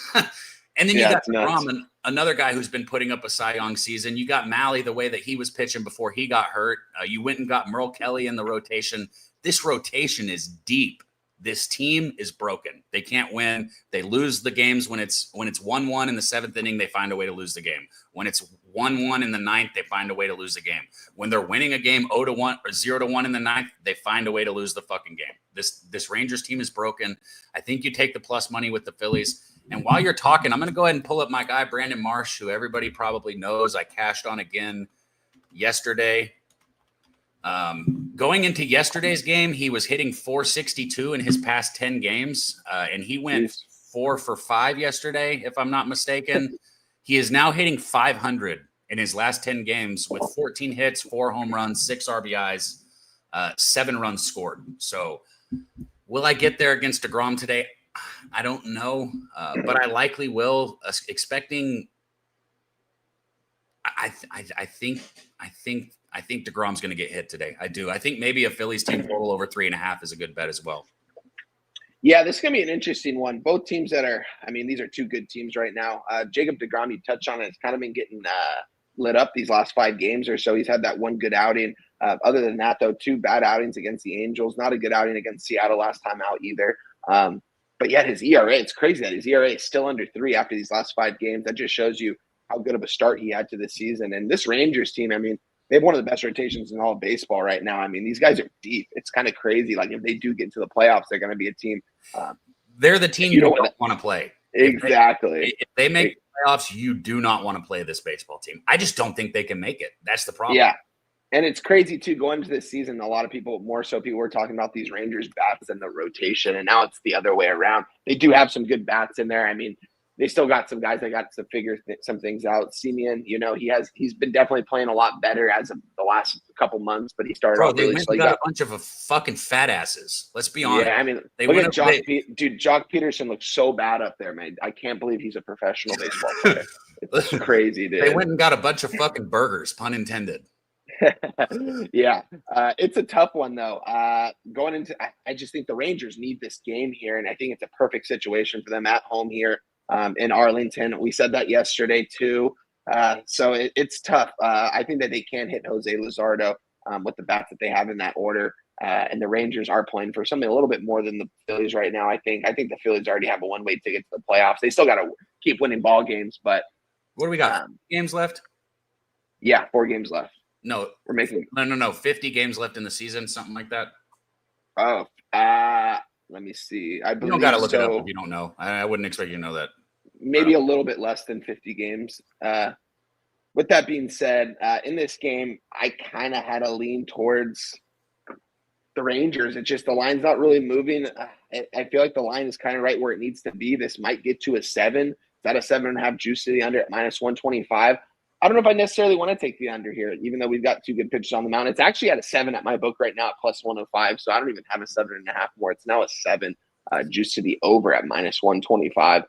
And then you got deGrom, another guy who's been putting up a Cy Young season. You got Malley, the way that he was pitching before he got hurt. You went and got Merle Kelly in the rotation. This rotation is deep. This team is broken. They can't win. They lose the games when it's 1-1 in the 7th inning, they find a way to lose the game. When it's 1-1 in the 9th, they find a way to lose the game. When they're winning a game 0-1 or 0-1 in the 9th, they find a way to lose the fucking game. This Rangers team is broken. I think you take the plus money with the Phillies. And while you're talking, I'm going to go ahead and pull up my guy, Brandon Marsh, who everybody probably knows I cashed on again yesterday. Going into yesterday's game, he was hitting 462 in his past 10 games, and he went 4 for 5 yesterday, if I'm not mistaken. He is now hitting 500 in his last 10 games with 14 hits, 4 home runs, 6 RBIs, 7 runs scored. So will I get there against deGrom today? I don't know, but I likely will, expecting I think deGrom's going to get hit today. I do. I think maybe a Phillies team total over 3.5 is a good bet as well. Yeah, this is going to be an interesting one. Both teams these are 2 good teams right now. Jacob deGrom, you touched on it, it's kind of been getting lit up these last 5 games or so. He's had that one good outing. Other than that, though, 2 bad outings against the Angels. Not a good outing against Seattle last time out either. But yet his ERA, it's crazy that his ERA is still under 3 after these last 5 games. That just shows you how good of a start he had to the season. And this Rangers team, they have one of the best rotations in all of baseball right now. These guys are deep. It's kind of crazy. Like, if they do get into the playoffs, they're going to be a team. They're the team you don't want to play. Exactly. If they make the playoffs, you do not want to play this baseball team. I just don't think they can make it. That's the problem. Yeah. And it's crazy, too, going into this season, a lot of people, more so people were talking about these Rangers bats and the rotation, and now it's the other way around. They do have some good bats in there. They still got some guys that got to figure some things out. Simeon, he's been definitely playing a lot better as of the last couple months, but he started off really slow. They got a bunch of fucking fat asses. Let's be honest. Yeah, look at Jock Peterson looks so bad up there, man. I can't believe he's a professional baseball player. It's crazy, dude. They went and got a bunch of fucking burgers, pun intended. Yeah, it's a tough one though. Going into, I just think the Rangers need this game here, and I think it's a perfect situation for them at home here in Arlington. We said that yesterday too. So it's tough. I think that they can hit Jose Luzardo with the bats that they have in that order. And the Rangers are playing for something a little bit more than the Phillies right now. I think the Phillies already have a one-way ticket to the playoffs. They still got to keep winning ball games, but what do we got? Games left? Yeah, 4 games left. No, we're making 50 games left in the season, something like that. Oh, let me see. I believe you don't got to look it up if you don't know. I wouldn't expect you to know that. Maybe a little bit less than 50 games. With that being said, in this game, I kind of had a lean towards the Rangers. It's just the line's not really moving. I feel like the line is kind of right where it needs to be. This might get to a 7. Is that a 7.5 juice to the under at -125? I don't know if I necessarily want to take the under here, even though we've got 2 good pitchers on the mound. It's actually at a 7 at my book right now at +105, so I don't even have a 7.5 more. It's now a 7 juice to the over at -125.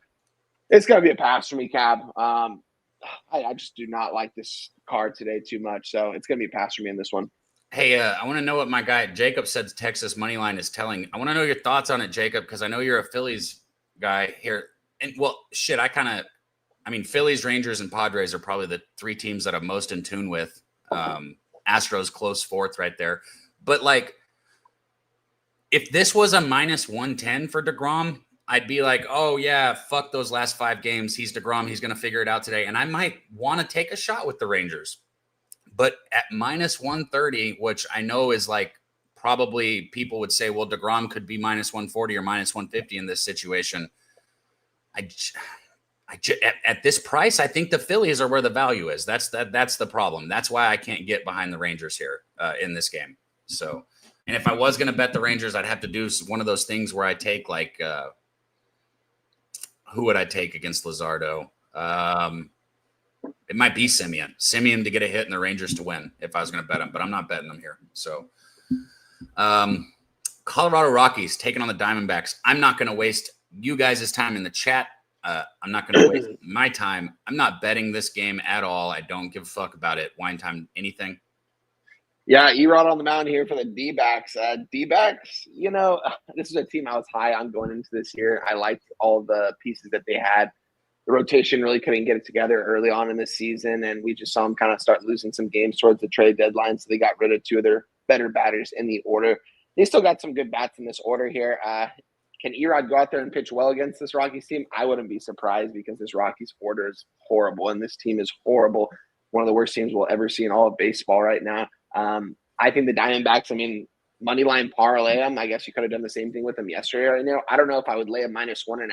It's going to be a pass for me, Cab. I just do not like this card today too much, so it's going to be a pass for me in this one. Hey, I want to know what my guy Jacob said Texas money line is telling. I want to know your thoughts on it, Jacob, because I know you're a Phillies guy here. And Phillies, Rangers, and Padres are probably the 3 teams that I'm most in tune with. Astros close fourth right there. But like, if this was a minus 110 for DeGrom, I'd be like, oh yeah, fuck those last 5 games. He's DeGrom. He's going to figure it out today. And I might want to take a shot with the Rangers. But at minus 130, which I know is like, probably people would say, well, DeGrom could be minus 140 or minus 150 in this situation. At this price, I think the Phillies are where the value is. That's the problem. That's why I can't get behind the Rangers here in this game. So, and if I was going to bet the Rangers, I'd have to do one of those things where I take like, who would I take against Luzardo? It might be Simeon to get a hit and the Rangers to win if I was going to bet them, but I'm not betting them here. So, Colorado Rockies taking on the Diamondbacks. I'm not going to waste you guys' time in the chat. I'm not going to waste my time. I'm not betting this game at all. I don't give a fuck about it. Wine time, anything? Yeah, Erod on the mound here for the D-backs. D-backs, you know, this is a team I was high on going into this year. I liked all the pieces that they had. The rotation really couldn't get it together early on in the season, and we just saw them kind of start losing some games towards the trade deadline, so they got rid of 2 of their better batters in the order. They still got some good bats in this order here. Can Erod go out there and pitch well against this Rockies team? I wouldn't be surprised because this Rockies order is horrible, and this team is horrible. One of the worst teams we'll ever see in all of baseball right now. I think the Diamondbacks, I mean, money line parlay them. I guess you could have done the same thing with them yesterday right now. I don't know if I would lay a minus 1.5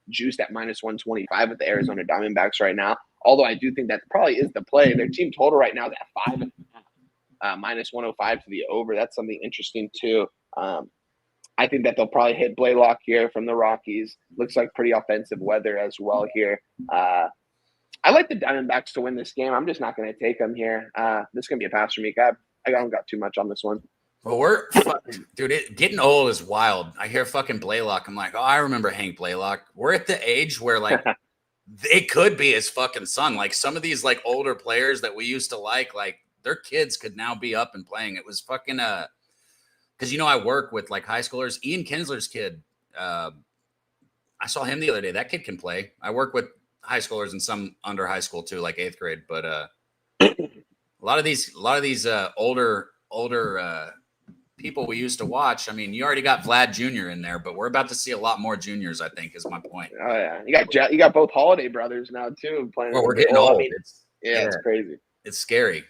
juiced at minus 125 with the Arizona Diamondbacks right now. Although I do think that probably is the play. Their team total right now is at 5.5, minus 105 to the over. That's something interesting too. I think that they'll probably hit Blaylock here from the Rockies. Looks like pretty offensive weather as well here. I like the Diamondbacks to win this game. I'm just not going to take them here. This is going to be a pass for me. I don't got too much on this one. Well, getting old is wild. I hear fucking Blaylock. I'm like, oh, I remember Hank Blaylock. We're at the age where like it could be his fucking son. Like some of these like older players that we used to like their kids could now be up and playing. It was fucking because you know I work with like high schoolers. Ian Kinsler's kid. I saw him the other day. That kid can play. I work with high schoolers and some under high school too, like 8th grade. But a lot of these older people we used to watch. I mean, you already got Vlad Jr. in there, but we're about to see a lot more juniors, I think, is my point. Oh yeah, you got both Holiday brothers now too playing. Well, we're getting old. I mean, it's crazy. It's scary.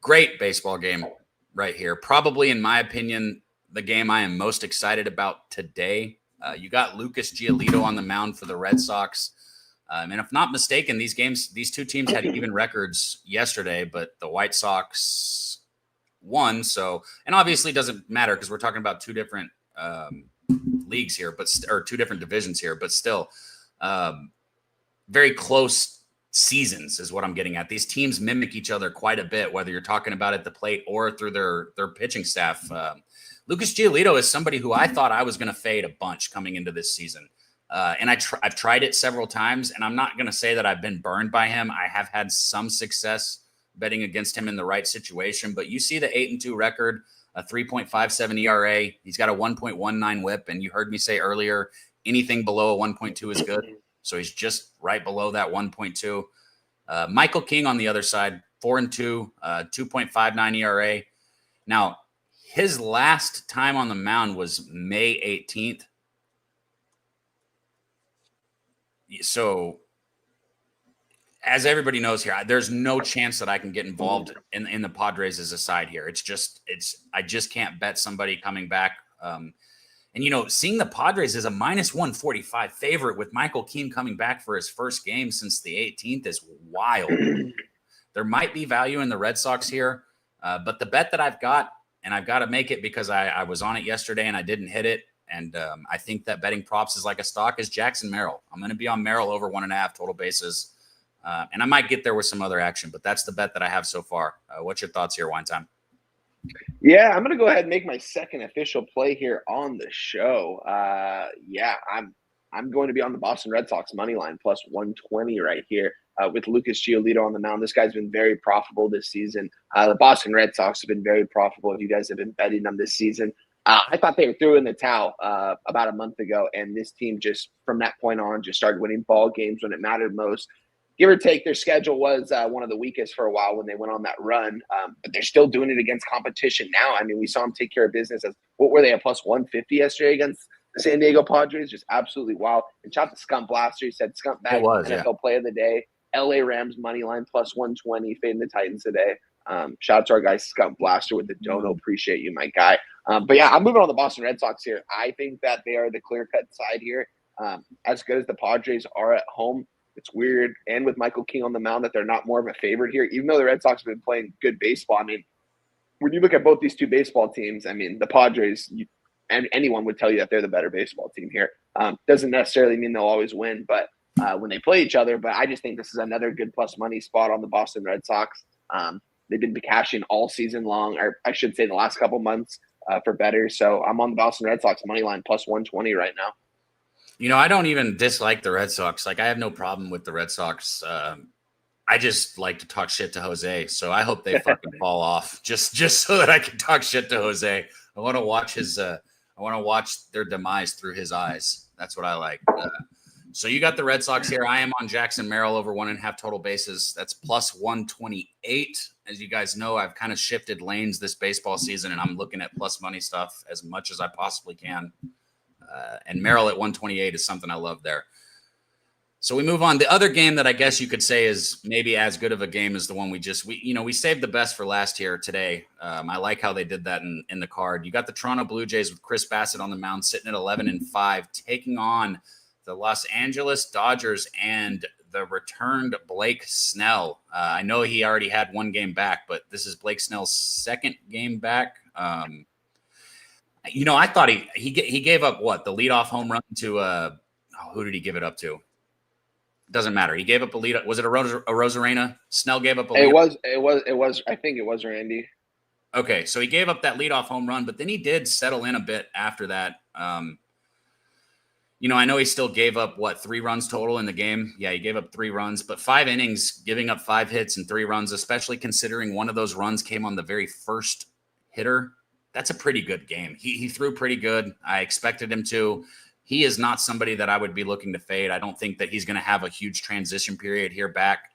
Great baseball game right here. Probably, in my opinion, the game I am most excited about today. You got Lucas Giolito on the mound for the Red Sox. And if not mistaken, these 2 teams had even records yesterday, but the White Sox won. So, and obviously it doesn't matter because we're talking about 2 different leagues here, or 2 different divisions here, but still very close seasons is what I'm getting at. These teams mimic each other quite a bit, whether you're talking about at the plate or through their pitching staff. Lucas Giolito is somebody who I thought I was going to fade a bunch coming into this season. And I've tried it several times, and I'm not going to say that I've been burned by him. I have had some success betting against him in the right situation, but you see the 8-2 record, a 3.57 ERA. He's got a 1.19 whip. And you heard me say earlier, anything below a 1.2 is good. So he's just right below that 1.2. Michael King on the other side, 4-2, 2.59 ERA. Now, his last time on the mound was May 18th. So, as everybody knows here, there's no chance that I can get involved in the Padres as a side here. I just can't bet somebody coming back. And, you know, seeing the Padres as a minus 145 favorite with Michael Keane coming back for his first game since the 18th is wild. There might be value in the Red Sox here, but the bet that I've got, and I've got to make it because I was on it yesterday and I didn't hit it. And I think that betting props is like a stock is Jackson Merrill. I'm going to be on Merrill over 1.5 total bases. And I might get there with some other action, but that's the bet that I have so far. What's your thoughts here, Wine Time? Yeah, I'm going to go ahead and make my second official play here on the show. I'm going to be on the Boston Red Sox money line plus 120 right here with Lucas Giolito on the mound. This guy's been very profitable this season. The Boston Red Sox have been very profitable if you guys have been betting them this season. I thought they were through in the towel about a month ago, and this team just from that point on just started winning ball games when it mattered most. give or take, their schedule was one of the weakest for a while when they went on that run. But they're still doing it against competition now. I mean, we saw them take care of business. What were they, a plus 150 yesterday against the San Diego Padres? Just absolutely wild. And shout out to Skunk Blaster. He said Skunk back NFL play of the day. LA Rams money line plus 120, fading the Titans today. Shout out to our guy Skunk Blaster with the dono. Appreciate you, my guy. But yeah, I'm moving on the Boston Red Sox here. I think that they are the clear-cut side here. As good as the Padres are at home, it's weird. And with Michael King on the mound, that they're not more of a favorite here, even though the Red Sox have been playing good baseball. I mean, when you look at both these two baseball teams, I mean, the Padres, and anyone would tell you that they're the better baseball team here. Doesn't necessarily mean they'll always win, but when they play each other. But I just think this is another good plus money spot on the Boston Red Sox. They've been cashing all season long, or I should say the last couple months for better. So I'm on the Boston Red Sox money line plus 120 right now. You know, I don't even dislike the Red Sox. Like, I have no problem with the Red Sox. I just like to talk shit to Jose. So I hope they fucking fall off just so that I can talk shit to Jose. I want to watch their demise through his eyes. That's what I like. So you got the Red Sox here. I am on Jackson Merrill over 1.5 total bases. That's plus 128. As you guys know, I've kind of shifted lanes this baseball season, and I'm looking at plus money stuff as much as I possibly can. And Merrill at 128 is something I love there. So we move on. The other game that I guess you could say is maybe as good of a game as the one we saved the best for last here today. I like how they did that in the card. You got the Toronto Blue Jays with Chris Bassett on the mound, sitting at 11-5, taking on the Los Angeles Dodgers and the returned Blake Snell. I know he already had one game back, but this is Blake Snell's second game back. I thought he gave up what, the leadoff home run to who did he give it up to? Doesn't matter. He gave up a lead. Was it a Rosarena? Snell gave up a lead. It was. I think it was Randy. Okay, so he gave up that leadoff home run, but then he did settle in a bit after that. I know he still gave up, 3 runs total in the game? Yeah, he gave up 3 runs, but 5 innings, giving up 5 hits and 3 runs, especially considering one of those runs came on the very first hitter. That's a pretty good game. He threw pretty good. I expected him to. He is not somebody that I would be looking to fade. I don't think that he's going to have a huge transition period here back.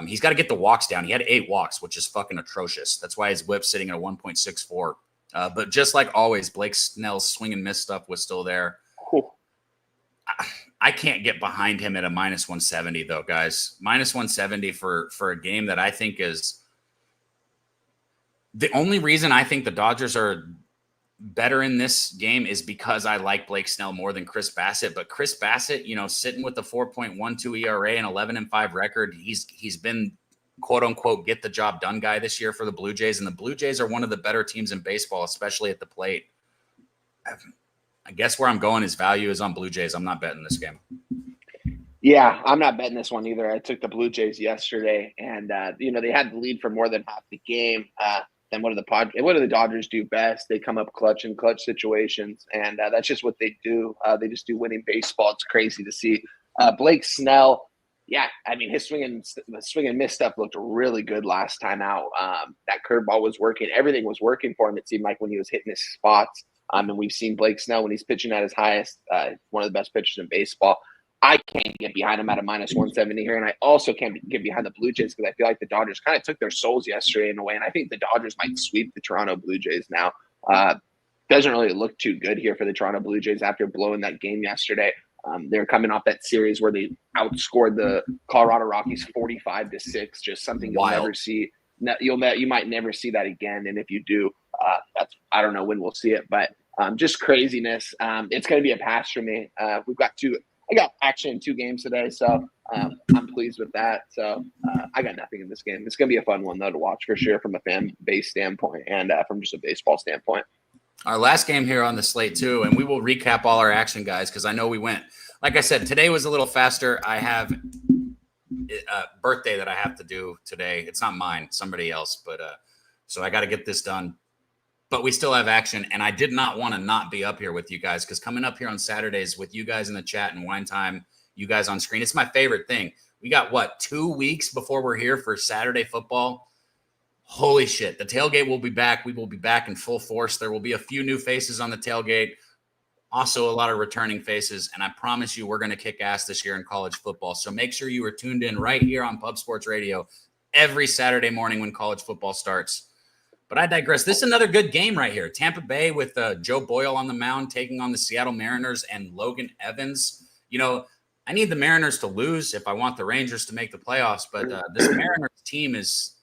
He's got to get the walks down. He had 8 walks, which is fucking atrocious. That's why his whip's sitting at a 1.64. But just like always, Blake Snell's swing and miss stuff was still there. Cool. I can't get behind him at a minus 170, though, guys. Minus 170 for a game that I think is the only reason I think the Dodgers are better in this game is because I like Blake Snell more than Chris Bassett. But Chris Bassett, sitting with the 4.12 ERA and 11-5 record, he's been quote unquote get the job done guy this year for the Blue Jays, and the Blue Jays are one of the better teams in baseball, especially at the plate. I guess where I'm going is value is on Blue Jays. I'm not betting this game. Yeah, I'm not betting this one either. I took the Blue Jays yesterday, and they had the lead for more than half the game. Then what do the Dodgers do best? They come up clutch in clutch situations, and that's just what they do. They just do winning baseball. It's crazy to see. Blake Snell, yeah, I mean his swing and miss stuff looked really good last time out. That curveball was working. Everything was working for him. It seemed like when he was hitting his spots. And we've seen Blake Snell when he's pitching at his highest, one of the best pitchers in baseball. I can't get behind him at a minus 170 here, and I also can't get behind the Blue Jays because I feel like the Dodgers kind of took their souls yesterday in a way, and I think the Dodgers might sweep the Toronto Blue Jays now. Doesn't really look too good here for the Toronto Blue Jays after blowing that game yesterday. They're coming off that series where they outscored the Colorado Rockies 45-6, just something you'll never see. You might never see that again, and if you do, I don't know when we'll see it, but just craziness. It's going to be a pass for me. I got action in 2 games today, so I'm pleased with that. So I got nothing in this game. It's going to be a fun one, though, to watch for sure from a fan base standpoint and from just a baseball standpoint. Our last game here on the slate, too, and we will recap all our action, guys, because I know we went. Like I said, today was a little faster. I have a birthday that I have to do today. It's not mine, somebody else, but so I got to get this done. But we still have action, and I did not want to not be up here with you guys because coming up here on Saturdays with you guys in the chat and wine time, you guys on screen, it's my favorite thing. We got, 2 weeks before we're here for Saturday football? Holy shit. The tailgate will be back. We will be back in full force. There will be a few new faces on the tailgate. Also, a lot of returning faces, and I promise you we're going to kick ass this year in college football. So make sure you are tuned in right here on Pub Sports Radio every Saturday morning when college football starts. But I digress. This is another good game right here. Tampa Bay with Joe Boyle on the mound taking on the Seattle Mariners and Logan Evans. You know, I need the Mariners to lose if I want the Rangers to make the playoffs, but this Mariners team is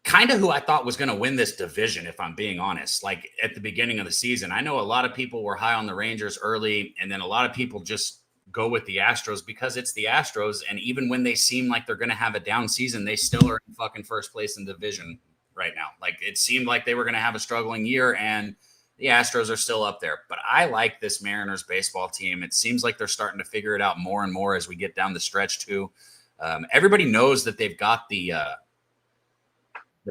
kind of who I thought was going to win this division, if I'm being honest. Like at the beginning of the season, I know a lot of people were high on the Rangers early, and then a lot of people just go with the Astros because it's the Astros. And even when they seem like they're going to have a down season, they still are in fucking first place in the division right now. Like it seemed like they were going to have a struggling year, and the Astros are still up there. But I like this Mariners baseball team. It seems like they're starting to figure it out more and more as we get down the stretch too. Everybody knows that they've got the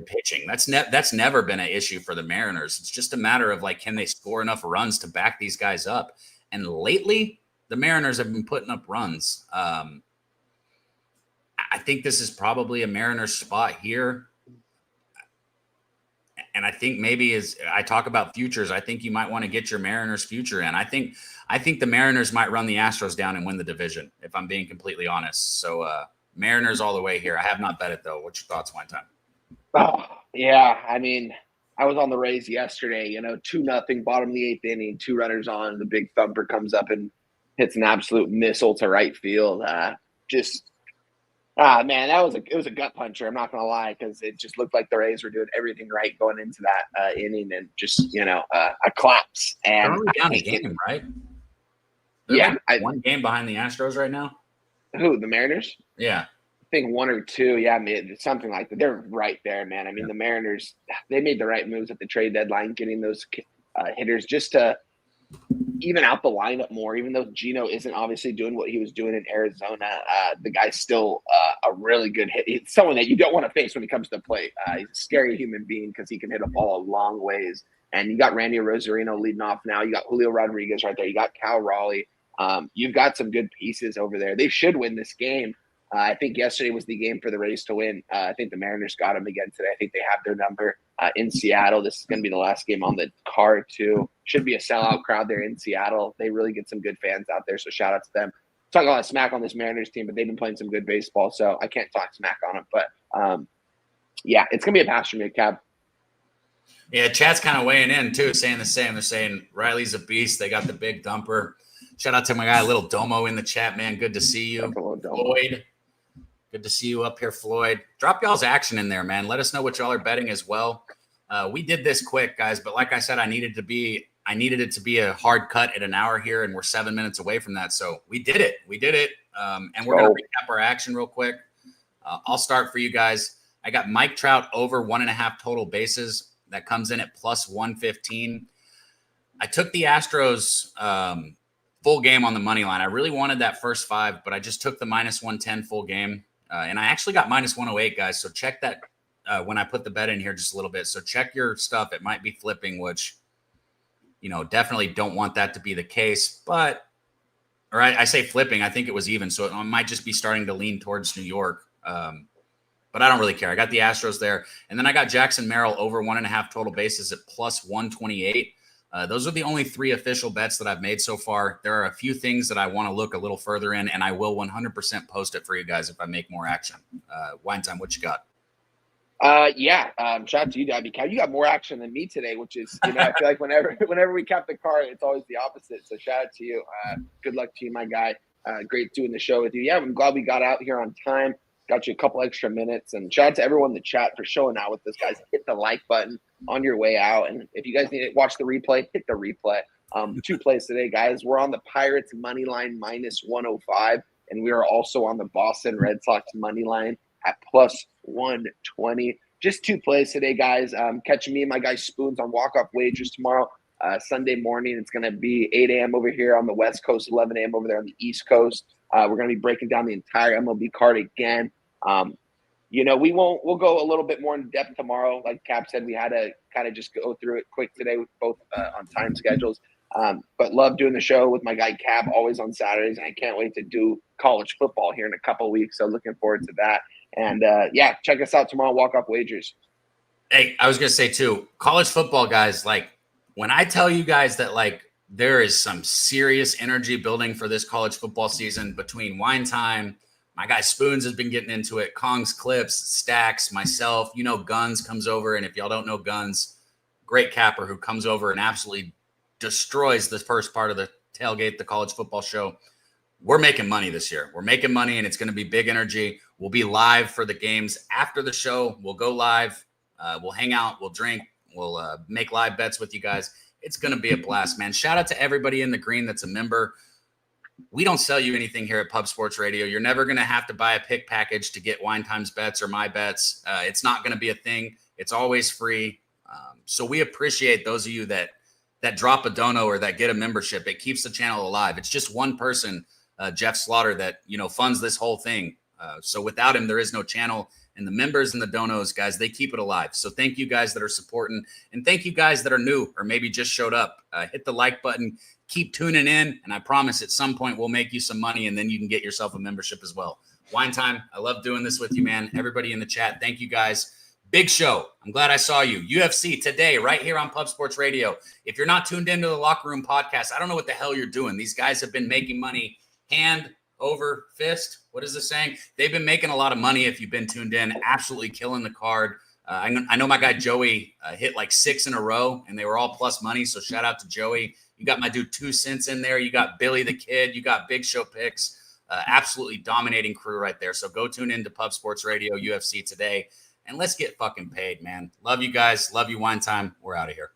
pitching. That's never been an issue for the Mariners. It's just a matter of like, can they score enough runs to back these guys up? And lately, the Mariners have been putting up runs. I think this is probably a Mariners spot here. And I think maybe as I talk about futures, I think you might want to get your Mariners future in. I think the Mariners might run the Astros down and win the division, if I'm being completely honest. So Mariners all the way here. I have not bet it though. What's your thoughts, One Time? Oh, yeah. I mean, I was on the Rays yesterday, 2-0, bottom of the 8th inning, 2 runners on. The big thumper comes up and hits an absolute missile to right field. Man, it was a gut puncher. I'm not going to lie, because it just looked like the Rays were doing everything right going into that inning, and just, a collapse. And they're only down a game, right? They're one game behind the Astros right now. Who, the Mariners? Yeah. I think 1 or 2, something like that. They're right there, man. I mean, The Mariners, they made the right moves at the trade deadline, getting those hitters just to even out the lineup more. Even though Gino isn't obviously doing what he was doing in Arizona, the guy's still a really good hit. He's someone that you don't want to face when he comes to play. He's a scary human being because he can hit a ball a long ways. And you got Randy Rosarino leading off now. You got Julio Rodriguez right there. You got Cal Raleigh. You've got some good pieces over there. They should win this game. I think yesterday was the game for the Rays to win. I think the Mariners got them again today. I think they have their number in Seattle. This is going to be the last game on the card, too. Should be a sellout crowd there in Seattle. They really get some good fans out there, so shout out to them. Talk a lot of smack on this Mariners team, but they've been playing some good baseball, so I can't talk smack on them. But, it's going to be a pass for me, Cab. Yeah, chat's kind of weighing in, too, saying the same. They're saying Riley's a beast. They got the big dumper. Shout out to my guy, Little Domo, in the chat, man. Good to see you. Floyd. Good to see you up here, Floyd. Drop y'all's action in there, man. Let us know what y'all are betting as well. We did this quick, guys, but like I said, I needed it to be a hard cut at an hour here, and we're 7 minutes away from that. So we did it. And we're going to recap our action real quick. I'll start for you guys. I got Mike Trout over 1.5 total bases. That comes in at plus 115. I took the Astros full game on the money line. I really wanted that first 5, but I just took the minus 110 full game. And I actually got minus 108, guys. So check that when I put the bet in here just a little bit. So check your stuff. It might be flipping, which, definitely don't want that to be the case. But, I say flipping. I think it was even. So it might just be starting to lean towards New York. But I don't really care. I got the Astros there. And then I got Jackson Merrill over 1.5 total bases at plus 128. Those are the only 3 official bets that I've made so far. There are a few things that I want to look a little further in, and I will 100% post it for you guys if I make more action. Wine Time, what you got? Shout out to you, Daby Cab. You got more action than me today, which is, I feel like whenever we cap the card, it's always the opposite. So shout out to you. Good luck to you, my guy. Great doing the show with you. Yeah, I'm glad we got out here on time. Got you a couple extra minutes. And shout out to everyone in the chat for showing out with this, guys. Hit the like button on your way out. And if you guys need to watch the replay, hit the replay. 2 plays today, guys. We're on the Pirates money line minus 105. And we are also on the Boston Red Sox money line at plus 120. Just 2 plays today, guys. Catching me and my guy Spoons on walk-off wagers tomorrow. Sunday morning, it's going to be 8 a.m. over here on the West Coast, 11 a.m. over there on the East Coast. We're going to be breaking down the entire MLB card again. We'll go a little bit more in depth tomorrow. Like Cap said, we had to kind of just go through it quick today with both on time schedules. But love doing the show with my guy Cap, always on Saturdays. And I can't wait to do college football here in a couple of weeks. So looking forward to that. And check us out tomorrow, Walk Off Wagers. Hey, I was going to say too, college football guys, like when I tell you guys that like there is some serious energy building for this college football season between Wine Time. My guy Spoons has been getting into it. Kong's Clips, Stacks, myself. Guns comes over. And if y'all don't know Guns, great capper who comes over and absolutely destroys the first part of the tailgate, the college football show. We're making money this year. We're making money, and it's going to be big energy. We'll be live for the games after the show. We'll go live. We'll hang out. We'll drink. We'll make live bets with you guys. It's going to be a blast, man. Shout out to everybody in the green that's a member. We don't sell you anything here at Pub Sports Radio. You're never going to have to buy a pick package to get Wine Time's bets or my bets. It's not going to be a thing. It's always free. So we appreciate those of you that drop a dono or that get a membership. It keeps the channel alive. It's just one person, Jeff Slaughter, that funds this whole thing. So without him, there is no channel. And the members and the donos, guys, they keep it alive. So thank you guys that are supporting, and thank you guys that are new or maybe just showed up. Hit the like button. Keep tuning in, and I promise at some point we'll make you some money, and then you can get yourself a membership as well. Wine Time, I love doing this with you, man. Everybody in the chat, thank you guys. Big show. I'm glad I saw you. UFC today, right here on Pub Sports Radio. If you're not tuned into the Locker Room Podcast, I don't know what the hell you're doing. These guys have been making money hand over fist. What is this saying? They've been making a lot of money if you've been tuned in. Absolutely killing the card. I know my guy Joey hit like 6 in a row, and they were all plus money, so shout out to Joey. You got my dude 2 Cents in there. You got Billy the Kid. You got Big Show Picks. Absolutely dominating crew right there. So go tune into Pub Sports Radio UFC today, and let's get fucking paid, man. Love you guys. Love you, Wine Time. We're out of here.